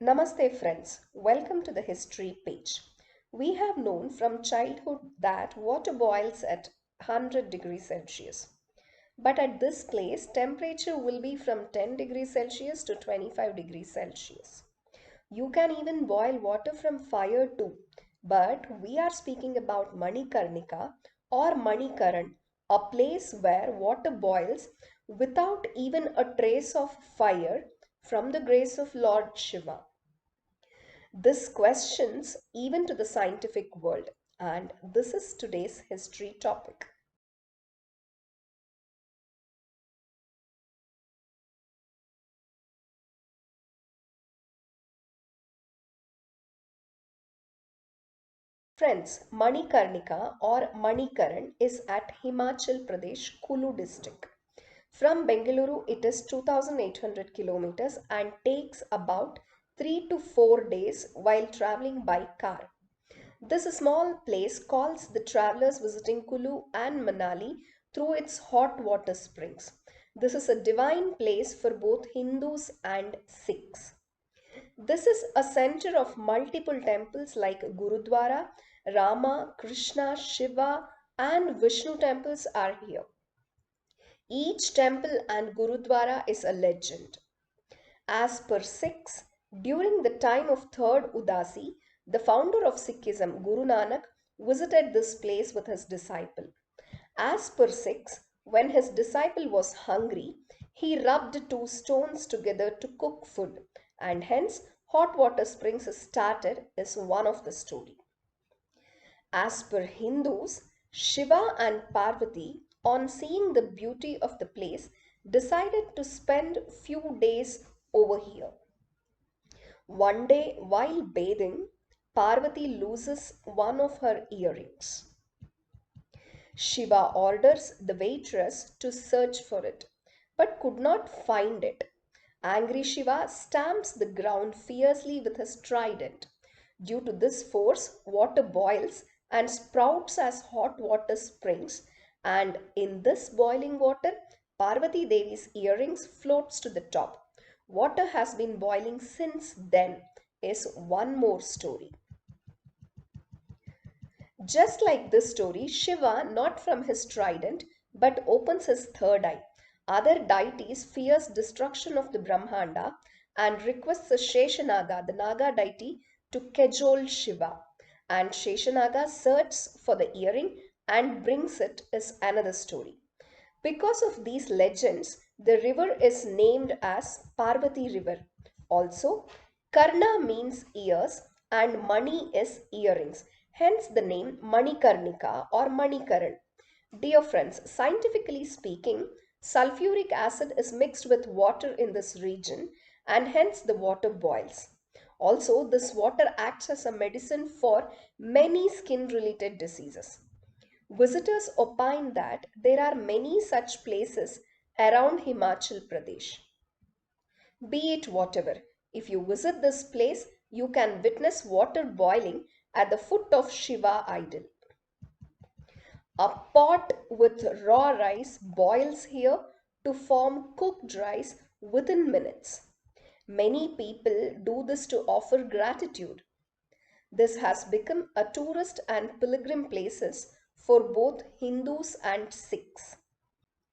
Namaste friends, welcome to the history page. We have known from childhood that water boils at 100 degrees Celsius. But at this place, temperature will be from 10 degrees Celsius to 25 degrees Celsius. You can even boil water from fire too. But we are speaking about Manikarnika or Manikaran, a place where water boils without even a trace of fire from the grace of Lord Shiva. This questions even to the scientific world, and this is today's history topic. Friends, Manikarnika or Manikaran is at Himachal Pradesh, Kulu district. From Bengaluru, it is 2,800 kilometers and takes about 3 to 4 days while traveling by car. This small place calls the travelers visiting Kulu and Manali through its hot water springs. This is a divine place for both Hindus and Sikhs. This is a center of multiple temples like Gurudwara, Rama, Krishna, Shiva, and Vishnu temples are here. Each temple and Gurudwara is a legend. As per Sikhs, during the time of third Udasi, the founder of Sikhism, Guru Nanak, visited this place with his disciple. As per Sikhs, when his disciple was hungry, he rubbed two stones together to cook food, and hence hot water springs started is one of the story. As per Hindus, Shiva and Parvati, on seeing the beauty of the place, decided to spend few days over here. One day, while bathing, Parvati loses one of her earrings. Shiva orders the waitress to search for it, but could not find it. Angry Shiva stamps the ground fiercely with his trident. Due to this force, water boils and sprouts as hot water springs, and in this boiling water, Parvati Devi's earrings floats to the top. Water has been boiling since then is one more story. Just like this story, Shiva, not from his trident, but opens his third eye. Other deities fears destruction of the Brahmanda and requests the Sheshanaga, the Naga deity, to cajole Shiva. And Sheshanaga searches for the earring and brings it is another story. Because of these legends, the river is named as Parvati River. Also, Karna means ears and Mani is earrings. Hence the name Manikarnika or Manikaran. Dear friends, scientifically speaking, sulfuric acid is mixed with water in this region and hence the water boils. Also, this water acts as a medicine for many skin related diseases. Visitors opine that there are many such places around Himachal Pradesh. Be it whatever, if you visit this place, you can witness water boiling at the foot of Shiva idol. A pot with raw rice boils here to form cooked rice within minutes. Many people do this to offer gratitude. This has become a tourist and pilgrim places for both Hindus and Sikhs.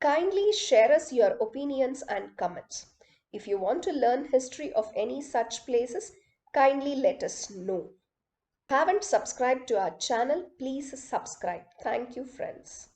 Kindly share us your opinions and comments. If you want to learn history of any such places, kindly let us know. Haven't subscribed to our channel, please subscribe. Thank you friends.